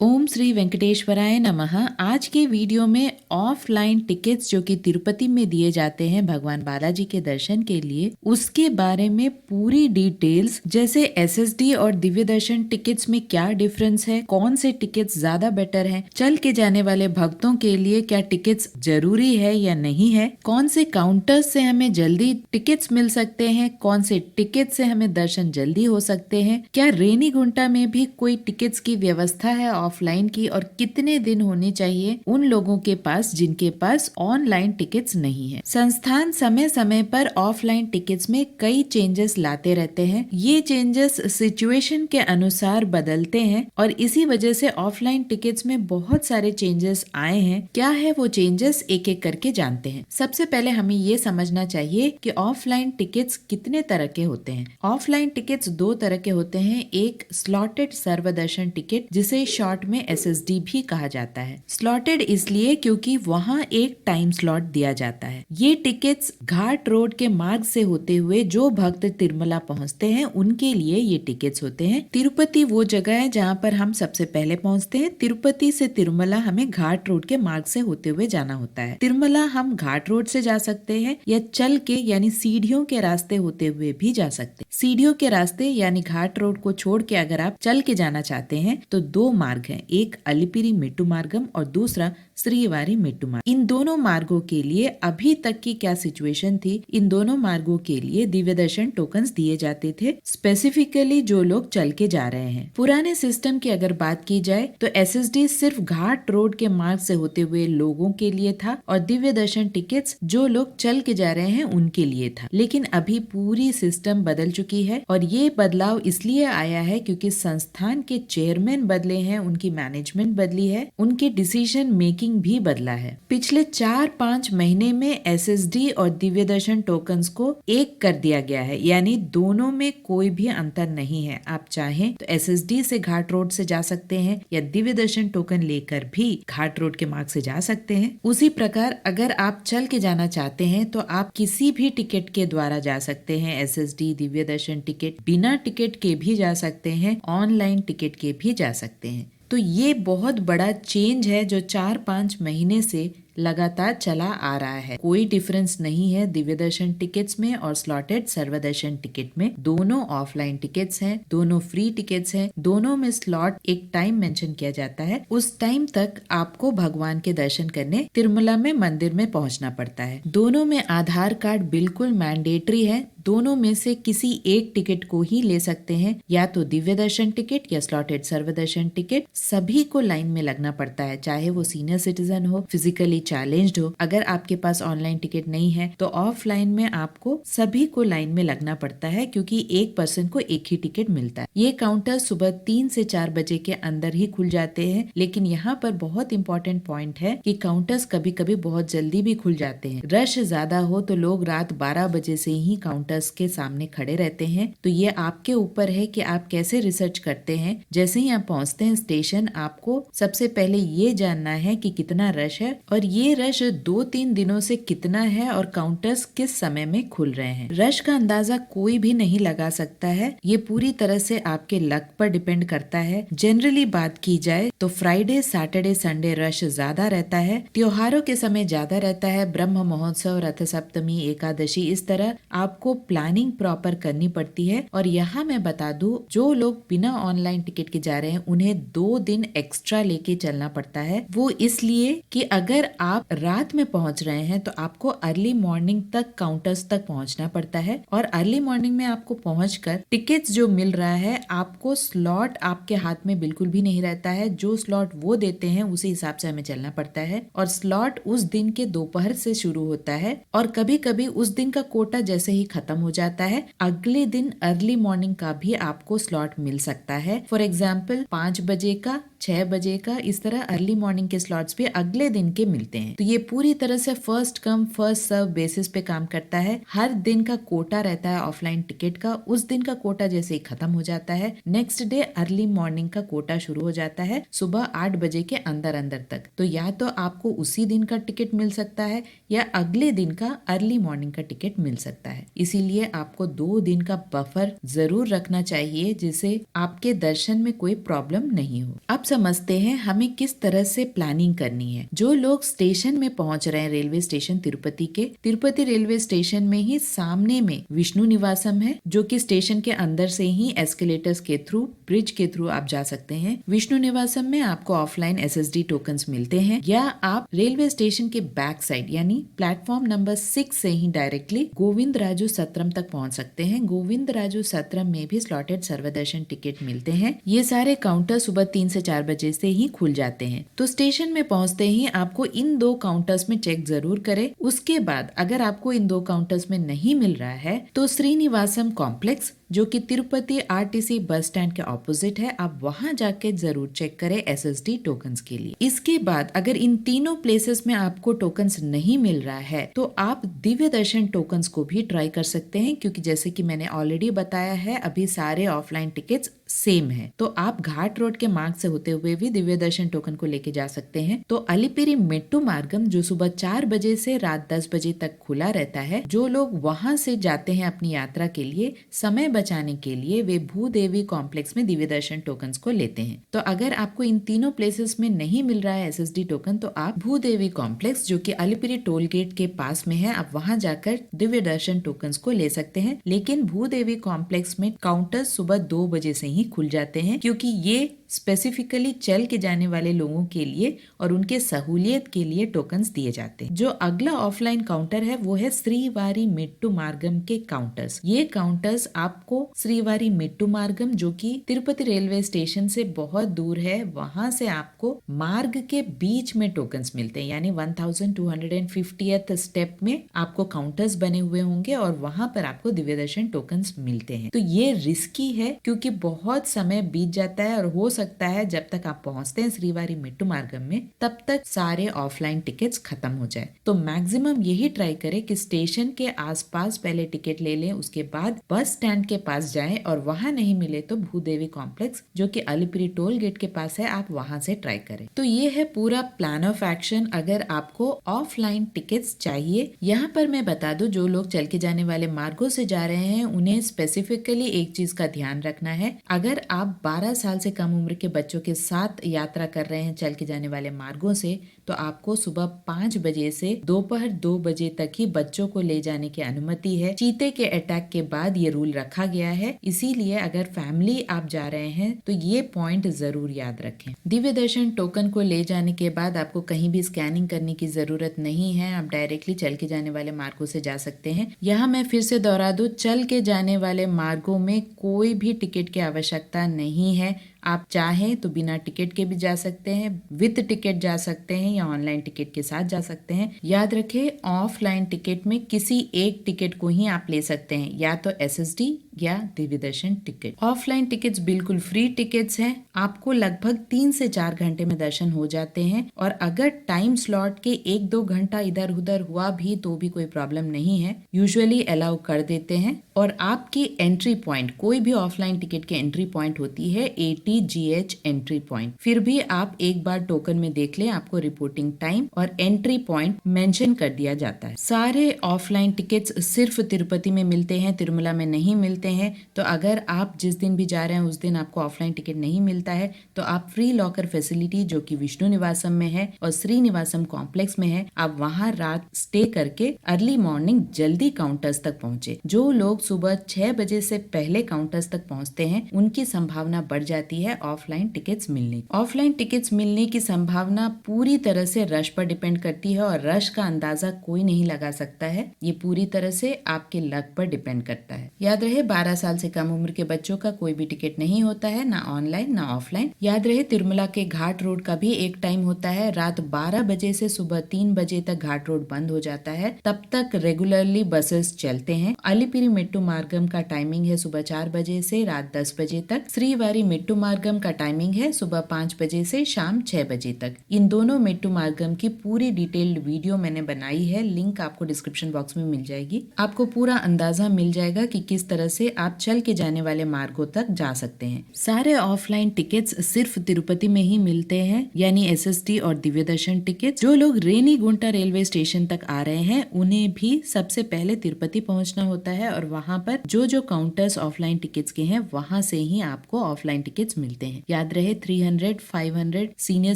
ओम श्री वेंकटेश्वराय नमः। आज के वीडियो में ऑफलाइन टिकट्स जो कि तिरुपति में दिए जाते हैं भगवान बालाजी के दर्शन के लिए, उसके बारे में पूरी डिटेल्स, जैसे एसएसडी और दिव्य दर्शन टिकट्स में क्या डिफरेंस है, कौन से टिकट्स ज्यादा बेटर हैं, चल के जाने वाले भक्तों के लिए क्या टिकट्स जरूरी है या नहीं है, कौन से काउंटर्स से हमें जल्दी टिकट्स मिल सकते हैं, कौन से टिकट से हमें दर्शन जल्दी हो सकते हैं, क्या रेनीगुंटा में भी कोई टिकट्स की व्यवस्था है ऑफलाइन की, और कितने दिन होने चाहिए उन लोगों के पास जिनके पास ऑनलाइन टिकट्स नहीं है। संस्थान समय समय पर ऑफलाइन टिकट्स में कई चेंजेस लाते रहते हैं। ये चेंजेस सिचुएशन के अनुसार बदलते हैं और इसी वजह से ऑफलाइन टिकट्स में बहुत सारे चेंजेस आए हैं। क्या है वो चेंजेस, एक एक करके जानते हैं। सबसे पहले हमें ये समझना चाहिए कि ऑफलाइन टिकट्स कितने तरह के होते हैं। ऑफलाइन टिकट्स दो तरह के होते हैं। एक स्लॉटेड सर्वदर्शन टिकट, जिसे शॉर्ट में एसएसडी भी कहा जाता है। स्लॉटेड इसलिए क्योंकि वहाँ एक टाइम स्लॉट दिया जाता है। ये टिकट्स घाट रोड के मार्ग से होते हुए जो भक्त तिरुमला पहुँचते हैं उनके लिए ये टिकट्स होते हैं। तिरुपति वो जगह है जहाँ पर हम सबसे पहले पहुँचते हैं। तिरुपति से तिरुमला हमें घाट रोड के मार्ग से होते हुए जाना होता है। तिरुमला हम घाट रोड से जा सकते हैं या चल के यानी सीढ़ियों के रास्ते होते हुए भी जा सकते हैं। सीढ़ियों के रास्ते यानी घाट रोड को छोड़ के अगर आप चल के जाना चाहते हैं तो दो मार्ग हैं, एक अलिपिरी मेट्टू मार्गम और दूसरा श्रीवारी मेट्टू मार्ग। इन दोनों मार्गों के लिए अभी तक की क्या सिचुएशन थी, इन दोनों मार्गों के लिए दिव्य दर्शन टोकन्स दिए जाते थे, स्पेसिफिकली जो लोग चल के जा रहे हैं। पुराने सिस्टम की अगर बात की जाए तो एसएसडी सिर्फ घाट रोड के मार्ग से होते हुए लोगों के लिए था और दिव्य दर्शन टिकट्स जो लोग चल के जा रहे हैं उनके लिए था। लेकिन अभी पूरी सिस्टम बदल चुकी है और ये बदलाव इसलिए आया है क्योंकि संस्थान के चेयरमैन बदले हैं, उनकी मैनेजमेंट बदली है, उनके डिसीजन मेकिंग भी बदला है। पिछले 4-5 महीने में एसएसडी और दिव्य दर्शन टोकन्स को एक कर दिया गया है, यानी दोनों में कोई भी अंतर नहीं है। आप चाहें तो एसएसडी से घाट रोड से जा सकते हैं या दिव्य दर्शन टोकन लेकर भी घाट रोड के मार्ग से जा सकते हैं। उसी प्रकार अगर आप चल के जाना चाहते हैं तो आप किसी भी टिकट के द्वारा जा सकते हैं। एसएसडी, दिव्य दर्शन टिकट, बिना टिकट के भी जा सकते हैं, ऑनलाइन टिकट के भी जा सकते हैं। तो ये बहुत बड़ा चेंज है जो 4-5 महीने से लगातार चला आ रहा है। कोई डिफरेंस नहीं है दिव्य दर्शन टिकट्स में और स्लॉटेड सर्वदर्शन टिकट में। दोनों ऑफलाइन टिकट्स हैं, दोनों फ्री टिकट्स हैं, दोनों में स्लॉट एक टाइम मेंशन किया जाता है। उस टाइम तक आपको भगवान के दर्शन करने तिरुमला में मंदिर में पहुंचना पड़ता है। दोनों में आधार कार्ड बिल्कुल मैंडेटरी है। दोनों में से किसी एक टिकट को ही ले सकते हैं, या तो दिव्य दर्शन टिकट या स्लॉटेड सर्वदर्शन टिकट। सभी को लाइन में लगना पड़ता है, चाहे वो सीनियर सिटीजन हो, फिजिकली चैलेंज्ड हो। अगर आपके पास ऑनलाइन टिकट नहीं है तो ऑफलाइन में आपको सभी को लाइन में लगना पड़ता है, क्योंकि एक पर्सन को एक ही टिकट मिलता है। ये काउंटर सुबह 3 से 4 बजे के अंदर ही खुल जाते हैं, लेकिन यहाँ पर बहुत इंपॉर्टेंट पॉइंट है कि काउंटर्स कभी कभी बहुत जल्दी भी खुल जाते हैं। रश ज्यादा हो तो लोग रात 12 बजे से ही काउंटर के सामने खड़े रहते हैं। तो ये आपके ऊपर है कि आप कैसे रिसर्च करते हैं। जैसे ही आप पहुंचते हैं स्टेशन, आपको सबसे पहले ये जानना है कि कितना रश है और ये रश 2-3 दिनों से कितना है और काउंटर्स किस समय में खुल रहे हैं। रश का अंदाजा कोई भी नहीं लगा सकता है, ये पूरी तरह से आपके लक पर डिपेंड करता है। जनरली बात की जाए तो फ्राइडे, सैटरडे, संडे रश ज्यादा रहता है। त्योहारों के समय ज्यादा रहता है। ब्रह्म महोत्सव, रथ सप्तमी, एकादशी, इस तरह आपको प्लानिंग प्रॉपर करनी पड़ती है। और यहाँ मैं बता दूं, जो लोग बिना ऑनलाइन टिकट के जा रहे हैं उन्हें 2 दिन एक्स्ट्रा लेके चलना पड़ता है। वो इसलिए कि अगर आप रात में पहुंच रहे हैं तो आपको अर्ली मॉर्निंग तक काउंटर्स तक पहुंचना पड़ता है और अर्ली मॉर्निंग में आपको पहुंचकर टिकट्स जो मिल रहा है, आपको स्लॉट आपके हाथ में बिल्कुल भी नहीं रहता है। जो स्लॉट वो देते हैं उसी हिसाब से हमें चलना पड़ता है और स्लॉट उस दिन के दोपहर से शुरू होता है और कभी कभी उस दिन का कोटा जैसे ही खत्म हो जाता है, अगले दिन अर्ली मॉर्निंग का भी आपको स्लॉट मिल सकता है। फॉर एग्जाम्पल 5 बजे का, 6 बजे का, इस तरह अर्ली मॉर्निंग के स्लॉट्स भी अगले दिन के मिलते हैं। तो ये पूरी तरह से first come first serve basis पे काम करता है। हर दिन का कोटा रहता है ऑफलाइन टिकट का। उस दिन का कोटा जैसे ही खत्म हो जाता है, नेक्स्ट डे अर्ली मॉर्निंग का कोटा शुरू हो जाता है सुबह 8 बजे के अंदर अंदर तक। तो या तो आपको उसी दिन का टिकट मिल सकता है या अगले दिन का अर्ली मॉर्निंग का टिकट मिल सकता है। इसीलिए आपको 2 दिन का बफर जरूर रखना चाहिए, जिससे आपके दर्शन में कोई प्रॉब्लम नहीं हो। अब समझते हैं हमें किस तरह से प्लानिंग करनी है। जो लोग स्टेशन में पहुंच रहे हैं, रेलवे स्टेशन तिरुपति के, तिरुपति रेलवे स्टेशन में ही सामने में विष्णु निवासम है, जो कि स्टेशन के अंदर से ही एस्केलेटर्स के थ्रू, ब्रिज के थ्रू आप जा सकते हैं। विष्णु निवासम में आपको ऑफलाइन SSD टोकन्स मिलते हैं, या आप रेलवे स्टेशन के बैक साइड यानी प्लेटफॉर्म नंबर 6 से ही डायरेक्टली गोविंद राजू सत्रम तक पहुंच सकते हैं। गोविंद राजू सत्रम में भी स्लॉटेड सर्वदर्शन टिकट मिलते हैं। ये सारे काउंटर सुबह 3 से 4 बजे से ही खुल जाते हैं। तो स्टेशन में पहुंचते ही आपको इन 2 काउंटर्स में चेक जरूर करें। उसके बाद अगर आपको इन 2 काउंटर्स में नहीं मिल रहा है तो श्रीनिवासम कॉम्प्लेक्स, जो कि तिरुपति RTC बस स्टैंड के ऑपोजिट है, आप वहां जाके जरूर चेक करें SSD टोकन्स के लिए। इसके बाद अगर इन तीनों प्लेसेस में आपको टोकन्स नहीं मिल रहा है तो आप दिव्य दर्शन टोकन्स को भी ट्राई कर सकते हैं, क्योंकि जैसे कि मैंने ऑलरेडी बताया है अभी सारे ऑफलाइन टिकट्स सेम है। तो आप घाट रोड के मार्ग से होते हुए भी दिव्य दर्शन टोकन को लेके जा सकते हैं। तो अलिपिरी मेट्टू मार्गम, जो सुबह 4 बजे से रात 10 बजे तक खुला रहता है, जो लोग वहां से जाते हैं अपनी यात्रा के लिए, समय बचाने के लिए वे भूदेवी कॉम्प्लेक्स में दिव्य दर्शन टोकन को लेते हैं। तो अगर आपको इन तीनों प्लेसेस में नहीं मिल रहा है SSD टोकन, तो आप भूदेवी कॉम्प्लेक्स, जो कि अलिपिरी टोल गेट के पास में है, आप वहां जाकर दिव्य दर्शन टोकन को ले सकते हैं। लेकिन भूदेवी कॉम्प्लेक्स में काउंटर सुबह 2 बजे से ही खुल जाते हैं, क्योंकि ये स्पेसिफिकली चल के जाने वाले लोगों के लिए और उनके सहूलियत के लिए टोकन्स दिए जाते हैं। जो अगला ऑफलाइन काउंटर है वो है श्रीवारी मेट्टू मार्गम के काउंटर्स। ये काउंटर्स आपको श्रीवारी मेट्टू मार्गम, जो कि तिरुपति रेलवे स्टेशन से बहुत दूर है, वहां से आपको मार्ग के बीच में टोकन्स मिलते हैं, यानी 1250th स्टेप में आपको काउंटर्स बने हुए होंगे और वहां पर आपको दिव्य दर्शन टोकन्स मिलते हैं। तो ये रिस्की है, क्योंकि बहुत समय बीत जाता है और हो सकता है जब तक आप पहुंचते हैं श्रीवारी मेट्टू मार्गम में तब तक सारे ऑफलाइन टिकट्स खत्म हो जाए। तो मैक्सिमम यही ट्राई करें कि स्टेशन के आसपास पहले टिकट ले लें, उसके बाद बस स्टैंड के पास जाएं और वहां नहीं मिले तो भूदेवी कॉम्प्लेक्स, जो कि अलिपिरी टोल गेट के पास है, आप वहां से ट्राई करें। तो ये है पूरा प्लान ऑफ एक्शन अगर आपको ऑफलाइन टिकट्स चाहिए। यहाँ पर मैं बता दूं, जो लोग चल के जाने वाले मार्गों से जा रहे हैं उन्हें स्पेसिफिकली एक चीज का ध्यान रखना है। अगर आप 12 साल से कम उम्र के बच्चों के साथ यात्रा कर रहे हैं चल के जाने वाले मार्गों से, तो आपको सुबह 5 बजे से दोपहर 2 बजे तक ही बच्चों को ले जाने की अनुमति है। चीते के अटैक के बाद ये रूल रखा गया है, इसीलिए अगर फैमिली आप जा रहे हैं तो ये पॉइंट जरूर याद रखें। दिव्य दर्शन टोकन को ले जाने के बाद आपको कहीं भी स्कैनिंग करने की जरूरत नहीं है, आप डायरेक्टली चल के जाने वाले मार्गों से जा सकते हैं। यहाँ मैं फिर से दोहरा दूं, चल के जाने वाले मार्गों में कोई भी टिकट की आवश्यकता नहीं है। आप चाहें तो बिना टिकट के भी जा सकते हैं, विद टिकट जा सकते हैं या ऑनलाइन टिकट के साथ जा सकते हैं। याद रखें, ऑफलाइन टिकट में किसी एक टिकट को ही आप ले सकते हैं, या तो SSD या दिव्य दर्शन टिकट। ऑफलाइन टिकट्स बिल्कुल फ्री टिकट्स हैं, आपको लगभग 3 से 4 घंटे में दर्शन हो जाते हैं। और अगर टाइम स्लॉट के 1-2 घंटा इधर उधर हुआ भी तो भी कोई प्रॉब्लम नहीं है, यूजुअली अलाउ कर देते हैं। और आपकी एंट्री पॉइंट, कोई भी ऑफलाइन टिकट की एंट्री पॉइंट होती है ATGH एंट्री पॉइंट। फिर भी आप एक बार टोकन में देख लें, आपको रिपोर्टिंग टाइम और एंट्री पॉइंट मेंशन कर दिया जाता है। सारे ऑफलाइन टिकट्स सिर्फ तिरुपति में मिलते हैं, तिरुमला में नहीं मिलते हैं। तो अगर आप जिस दिन भी जा रहे हैं उस दिन आपको ऑफलाइन टिकट नहीं मिलता है तो आप फ्री लॉकर फैसिलिटी, जो कि विष्णु निवासम में है और श्रीनिवासम कॉम्प्लेक्स में है, आप वहां रात स्टे करके अर्ली मॉर्निंग जल्दी काउंटर्स तक पहुंचे। जो लोग सुबह 6 बजे से पहले काउंटर्स तक पहुंचते हैं उनकी संभावना बढ़ जाती है ऑफलाइन टिकट्स मिलने। ऑफलाइन टिकट्स मिलने की संभावना पूरी तरह से रश पर डिपेंड करती है और रश का अंदाजा कोई नहीं लगा सकता है, ये पूरी तरह से आपके लक पर डिपेंड करता है। याद रहे, 12 साल से कम उम्र के बच्चों का कोई भी टिकट नहीं होता है, ना ऑनलाइन ना ऑफलाइन। याद रहे, तिरुमला के घाट रोड का भी एक टाइम होता है, रात 12 बजे से सुबह 3 बजे तक घाट रोड बंद हो जाता है, तब तक रेगुलरली बसेस चलते हैं। अलिपिरी मेट्टू मार्गम का टाइमिंग है सुबह 4 बजे से रात 10 बजे तक। श्रीवारी मेट्टू मार्गम का टाइमिंग है सुबह 5 बजे से शाम 6 बजे तक। इन दोनों मेट्टू मार्गम की पूरी डिटेल्ड वीडियो मैंने बनाई है, लिंक आपको डिस्क्रिप्शन बॉक्स में मिल जाएगी। आपको पूरा अंदाजा मिल जाएगा कि किस तरह से से आप चल के जाने वाले मार्गों तक जा सकते हैं। सारे ऑफलाइन टिकट्स सिर्फ तिरुपति में ही मिलते हैं, यानी एसएसटी और दिव्य दर्शन टिकट। जो लोग रेनीगुंटा रेलवे स्टेशन तक आ रहे हैं उन्हें भी सबसे पहले तिरुपति पहुंचना होता है और वहां पर जो काउंटर्स ऑफलाइन टिकट्स के हैं वहां से ही आपको ऑफलाइन टिकट्स मिलते हैं। याद रहे 300, 500, सीनियर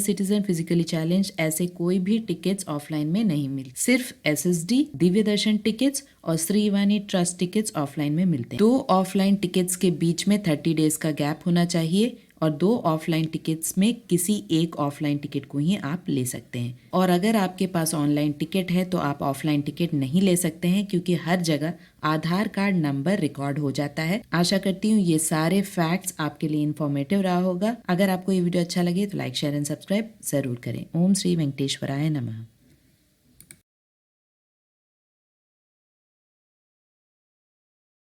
सिटीजन, फिजिकली चैलेंज ऐसे कोई भी टिकट्स ऑफलाइन में नहीं मिलते। सिर्फ एसएसडी, दिव्य दर्शन टिकट्स और श्री वाणी ट्रस्ट टिकट्स ऑफलाइन में मिलते हैं। 2 ऑफलाइन टिकट्स के बीच में 30 डेज का गैप होना चाहिए और 2 ऑफलाइन टिकट्स में किसी एक ऑफलाइन टिकट को ही आप ले सकते हैं। और अगर आपके पास ऑनलाइन टिकट है तो आप ऑफलाइन टिकट नहीं ले सकते हैं, क्योंकि हर जगह आधार कार्ड नंबर रिकॉर्ड हो जाता है। आशा करती हूँ ये सारे फैक्ट्स आपके लिए इन्फॉर्मेटिव रहा होगा। अगर आपको ये वीडियो अच्छा लगे तो लाइक, शेयर एंड सब्सक्राइब जरूर करें। ओम श्री वेंकटेश्वराय नमः।